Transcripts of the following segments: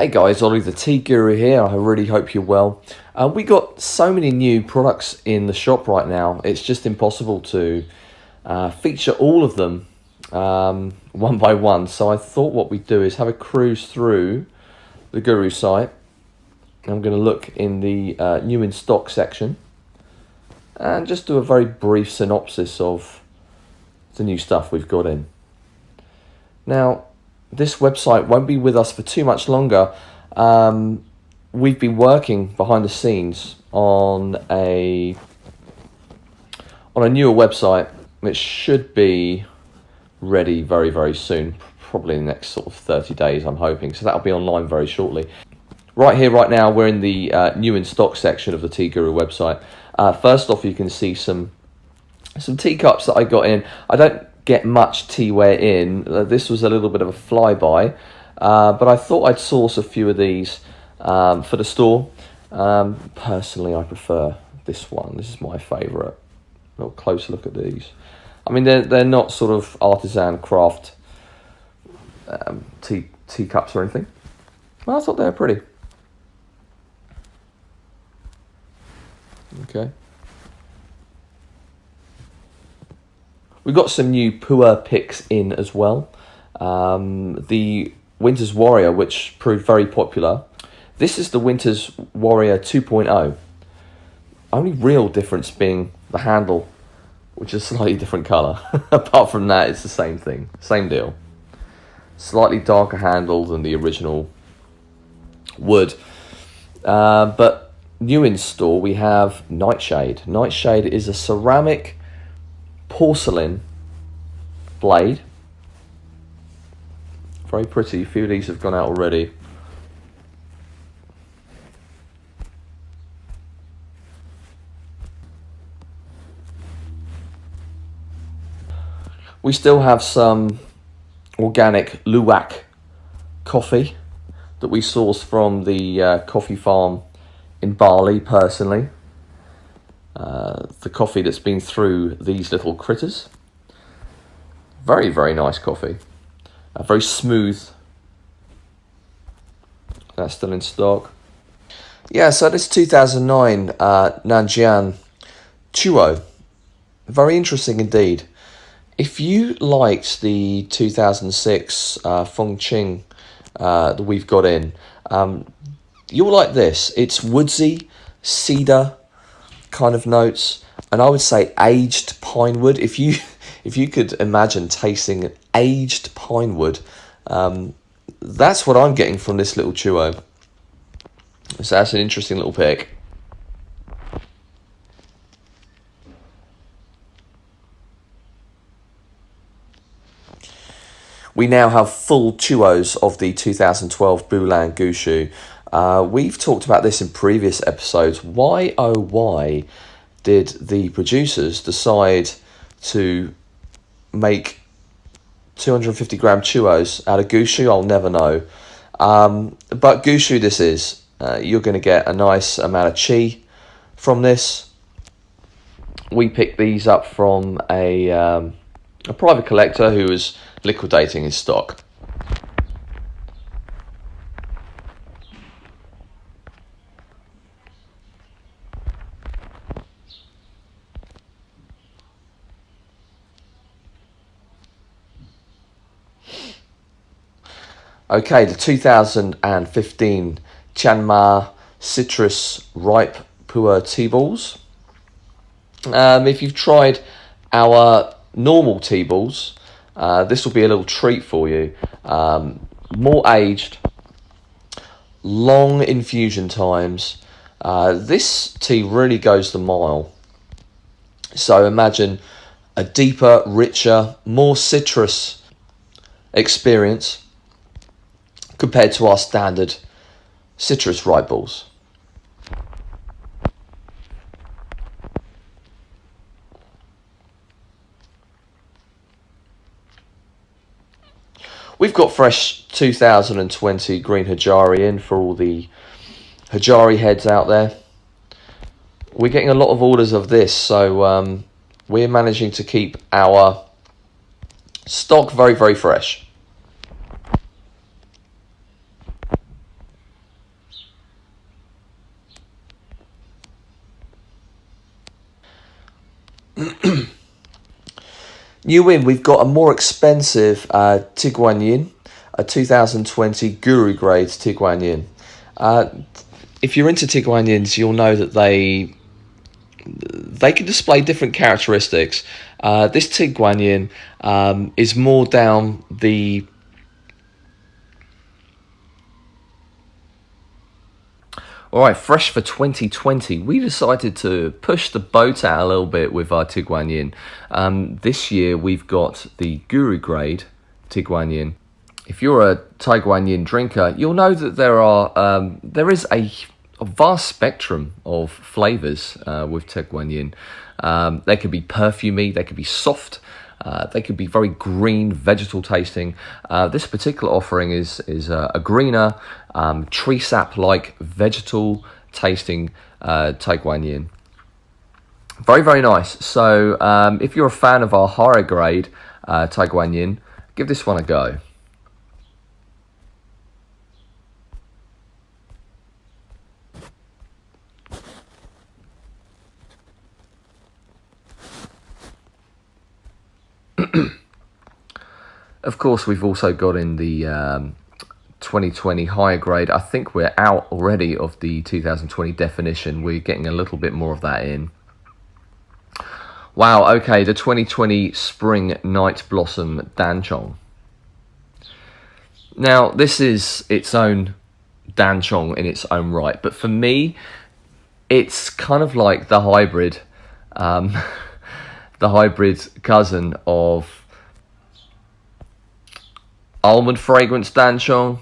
Hey guys, Ollie the Tea Guru here. I really hope you're well. We got so many new products in the shop right now. It's just impossible to feature all of them one by one. So I thought what we'd do is have a cruise through the Guru site. I'm going to look in the new in stock section and just do a very brief synopsis of the new stuff we've got in. Now, this website won't be with us for too much longer. We've been working behind the scenes on a newer website which should be ready very, very soon, probably in the next sort of 30 days, I'm hoping. So that'll be online very shortly. Right here, right now, we're in the new in stock section of the Tea Guru website. First off, you can see some teacups that I got in. I don't get much teaware in. This was a little bit of a flyby, but I thought I'd source a few of these for the store. Personally, I prefer this one. This is my favourite. A little closer look at these. I mean, they're not sort of artisan craft teacups or anything. Well, I thought they were pretty. Okay. We've got some new pu'er picks in as well. The Winter's Warrior, which proved very popular. This is the Winter's Warrior 2.0. Only real difference being the handle, which is a slightly different colour. Apart from that, it's the same thing. Same deal. Slightly darker handle than the original wood. But new in store, we have Nightshade. Nightshade is a ceramic porcelain blade. Very pretty. A few of these have gone out already. We still have some organic luwak coffee that we source from the coffee farm in Bali personally. The coffee that's been through these little critters. Very, very nice coffee. Very smooth. That's still in stock. Yeah, so this 2009 Nanjian Chuo. Very interesting indeed. If you liked the 2006 Fengqing that we've got in, you'll like this. It's woodsy, cedar kind of notes, and I would say aged pine wood. If you could imagine tasting aged pine wood, that's what I'm getting from this little chuo. So that's an interesting little pick. We now have full chuos of the 2012 Bulan Gushu. We've talked about this in previous episodes. Why, oh why, did the producers decide to make 250 gram chuos out of Gushu? I'll never know. But Gushu this is. You're going to get a nice amount of chi from this. We picked these up from a private collector who was liquidating his stock. Okay, the 2015 Chanma Citrus Ripe Pu'er Tea Balls. If you've tried our normal tea balls, this will be a little treat for you. More aged, long infusion times. This tea really goes the mile. So imagine a deeper, richer, more citrus experience compared to our standard citrus ripe balls. We've got fresh 2020 green Hajari in for all the Hajari heads out there. We're getting a lot of orders of this, so we're managing to keep our stock very, very fresh. New in, we've got a more expensive Tieguanyin, a 2020 Guru grade Tieguanyin. If you're into Tieguanyins, you'll know that they can display different characteristics. This Tieguanyin is more down the... Alright, fresh for 2020, we decided to push the boat out a little bit with our Tieguanyin. This year we've got the Guru grade Tieguanyin. If you're a Tieguanyin drinker, you'll know that there is a vast spectrum of flavours with Tieguanyin. They could be perfumey, they could be soft, they could be very green, vegetal tasting. This particular offering is a greener, tree sap-like, vegetal tasting Tieguanyin. Very, very nice. So if you're a fan of our higher grade Tieguanyin, give this one a go. Of course, we've also got in the 2020 higher grade. I think we're out already of the 2020 definition. We're getting a little bit more of that in. Wow, okay, the 2020 Spring Night Blossom Chong. Now, this is its own Chong in its own right, but for me, it's kind of like the hybrid, the hybrid cousin of almond fragrance Chong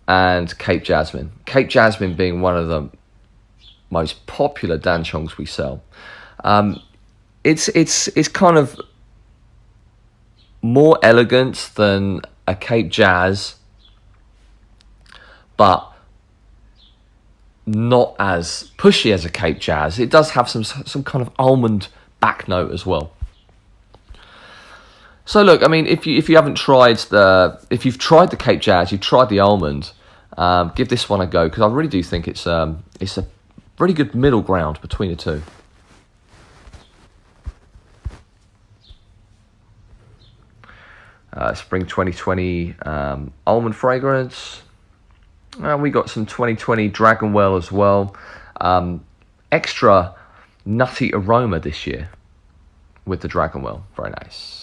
and Cape Jasmine. Cape Jasmine being one of the most popular Chongs we sell. It's kind of more elegant than a Cape Jazz, but not as pushy as a Cape Jazz. It does have some kind of almond back note as well. So look, I mean, if you haven't tried if you've tried the Cape Jazz, you've tried the almond, give this one a go, because I really do think it's a really good middle ground between the two. Spring 2020 almond fragrance. We got some 2020 Dragonwell as well. Extra nutty aroma this year with the Dragonwell. Very nice.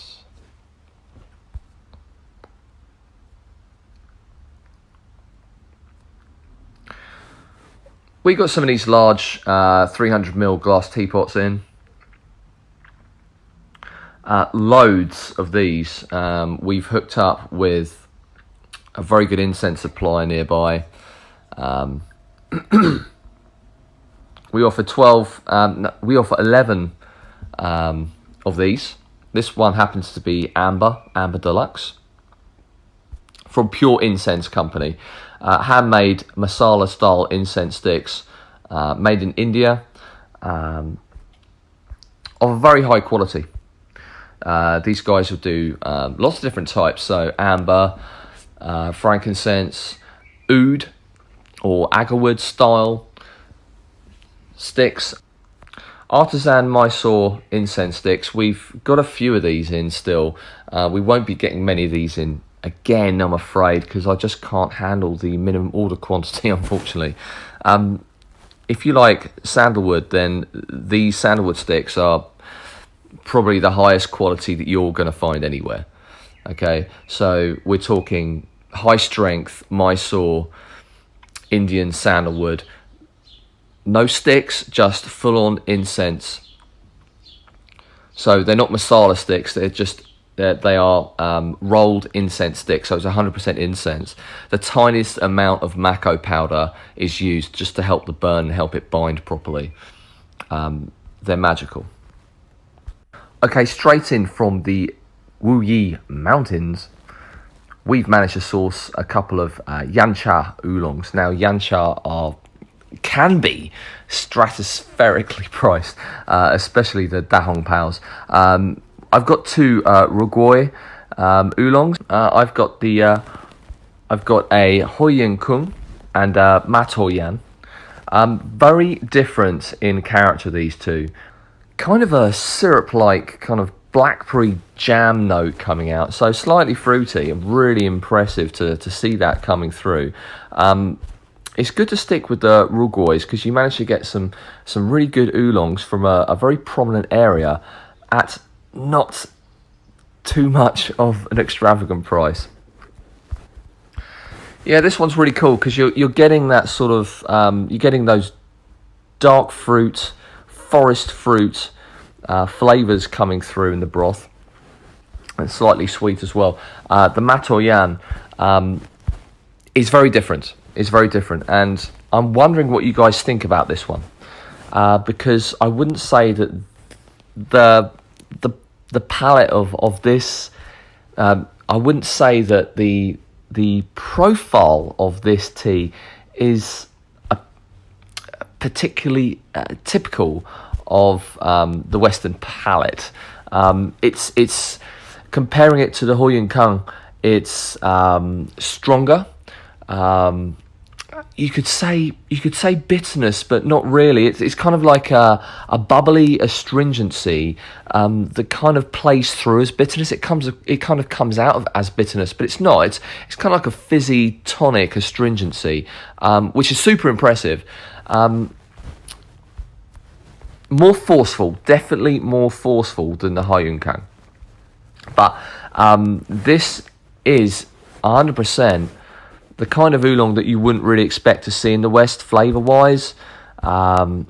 We got some of these large 300ml glass teapots in. Loads of these. We've hooked up with a very good incense supplier nearby. We offer 11 of these. This one happens to be Amber Deluxe, from Pure Incense Company. Handmade masala style incense sticks, made in India, of a very high quality. These guys will do lots of different types, so amber, frankincense, oud or agarwood style sticks. Artisan Mysore incense sticks, we've got a few of these in still. We won't be getting many of these in again, I'm afraid, because I just can't handle the minimum order quantity, unfortunately. If you like sandalwood, then these sandalwood sticks are probably the highest quality that you're going to find anywhere. Okay, so we're talking high strength Mysore Indian sandalwood. No sticks, just full on incense. So they're not masala sticks, they are rolled incense sticks, so it's 100% incense. The tiniest amount of mako powder is used just to help the burn and help it bind properly. They're magical. Okay, straight in from the Wuyi mountains, we've managed to source a couple of yancha oolongs. Now, yancha can be stratospherically priced, especially the Dahong Paos. I've got two Rugoi oolongs. I've got a Hoyin Kung and a Mat Hoyan. Very different in character, these two. kind of a syrup-like kind of blackberry jam note coming out. So slightly fruity and really impressive to see that coming through. It's good to stick with the ruguois because you manage to get some really good oolongs from a very prominent area at not too much of an extravagant price. Yeah, this one's really cool because you're getting that sort of you're getting those dark fruit, forest fruit flavors coming through in the broth. It's slightly sweet as well. The matoyan is very different. It's very different, and I'm wondering what you guys think about this one because I wouldn't say that the palette of this. I wouldn't say that the profile of this tea is particularly typical of the Western palate. It's comparing it to the Hoyunkang. It's stronger. You could say bitterness, but not really. It's kind of like a bubbly astringency that kind of plays through as bitterness. It kind of comes out of as bitterness, but it's not. It's kind of like a fizzy tonic astringency, which is super impressive. More forceful, definitely more forceful than the Haiyunkang. But this is 100% the kind of oolong that you wouldn't really expect to see in the West, flavour-wise. I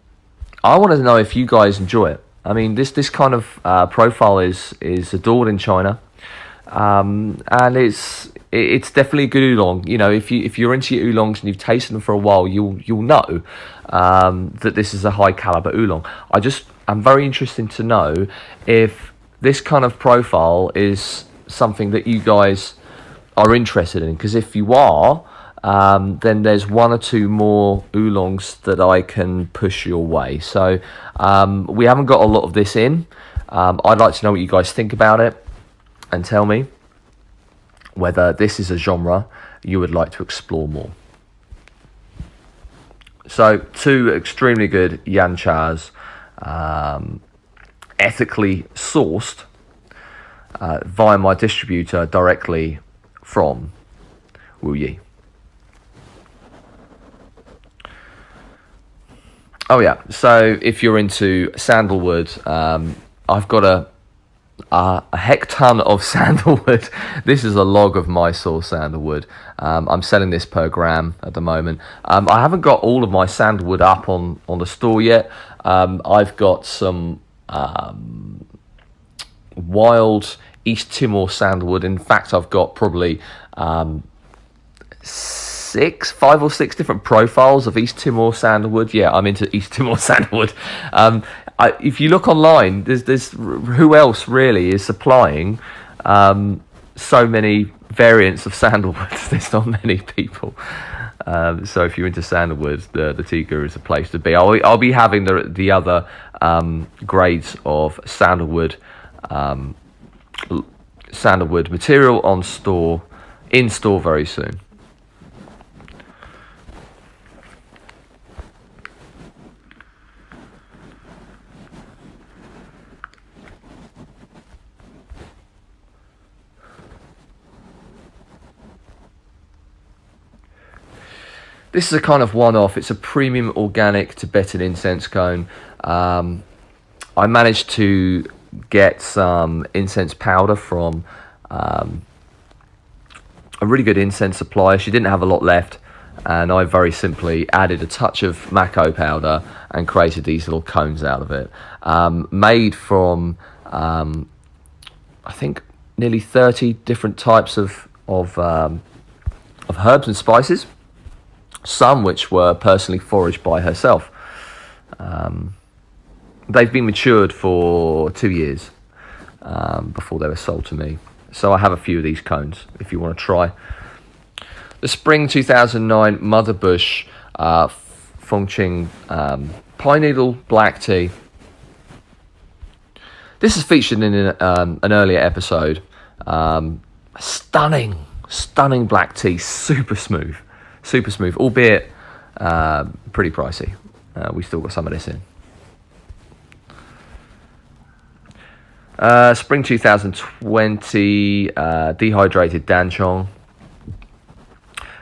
want to know if you guys enjoy it. I mean, this kind of profile is adored in China, and it's definitely a good oolong. You know, if you're into your oolongs and you've tasted them for a while, you'll know that this is a high caliber oolong. I'm very interested to know if this kind of profile is something that you guys are interested in, because if you are, then there's one or two more oolongs that I can push your way. So we haven't got a lot of this in. I'd like to know what you guys think about it and tell me whether this is a genre you would like to explore more. So, two extremely good yan chas, ethically sourced via my distributor directly from Wuyi. Oh yeah, so if you're into sandalwood, I've got a heck ton of sandalwood. This is a log of Mysore sandalwood. I'm selling this per gram at the moment. I haven't got all of my sandalwood up on the store yet. I've got some wild East Timor sandalwood. In fact, I've got probably 5 or 6 different profiles of East Timor sandalwood. Yeah, I'm into East Timor sandalwood. If you look online, there's who else really is supplying so many variants of sandalwood? There's not many people. So if you're into sandalwood, the Tiga is a place to be. I'll be having the other grades of sandalwood material in store very soon. This is a kind of one-off. It's a premium organic Tibetan incense cone. I managed to get some incense powder from a really good incense supplier. She didn't have a lot left, and I very simply added a touch of Mako powder and created these little cones out of it. Made from, I think, nearly 30 different types of herbs and spices. Some which were personally foraged by herself. They've been matured for 2 years before they were sold to me. So I have a few of these cones if you want to try. The Spring 2009 Mother Bush Fengqing Pine Needle Black Tea. This is featured in an earlier episode. Stunning black tea, super smooth, albeit pretty pricey. We still got some of this in. Spring 2020 dehydrated Dan Chong.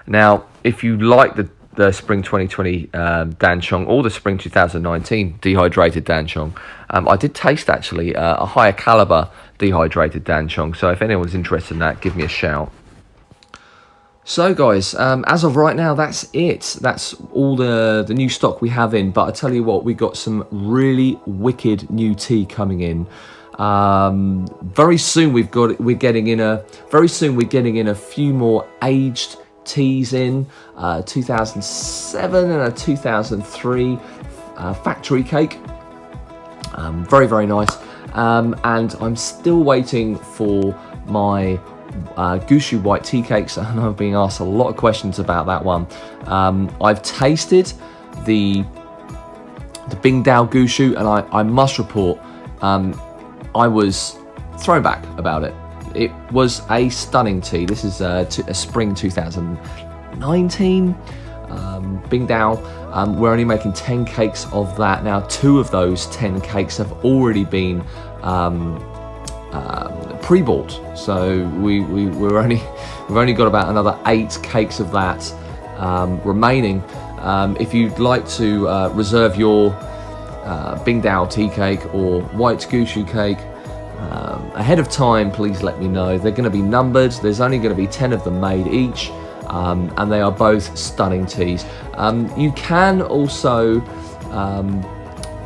Now, if you like the Spring 2020 Dan Chong or the Spring 2019 dehydrated Dan Chong, I did taste actually a higher caliber dehydrated Dan Chong. So if anyone's interested in that, give me a shout. So guys, as of right now, that's it. That's all the new stock we have in. But I tell you what, we got some really wicked new tea coming in. Very soon we're getting in a few more aged teas in. 2007 and a 2003 factory cake. Very, very nice. And I'm still waiting for my Gushu white tea cakes, and I've been asked a lot of questions about that one. I've tasted the Bingdao Gushu, and I must report, I was thrown back about it. It was a stunning tea. This is a spring 2019 Bingdao. We're only making 10 cakes of that now. 2 of those 10 cakes have already been pre-bought, so we've only got about another 8 cakes of that remaining. If you'd like to reserve your Bingdao tea cake or white Gushu cake ahead of time, please let me know. They're going to be numbered. There's only going to be 10 of them made each, and they are both stunning teas. You can also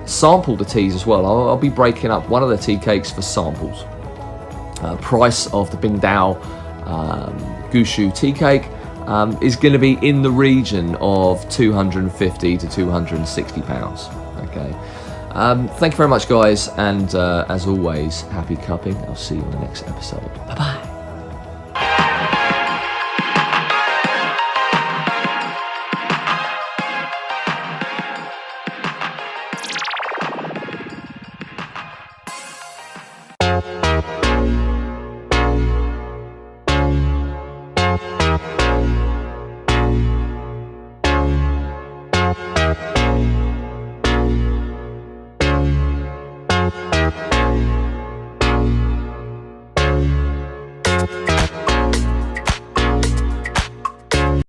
sample the teas as well. I'll be breaking up one of the tea cakes for samples. Price of the Bingdao Gushu tea cake is going to be in the region of £250 to £260. Okay. Thank you very much, guys, and as always, happy cupping. I'll see you on the next episode. Bye bye.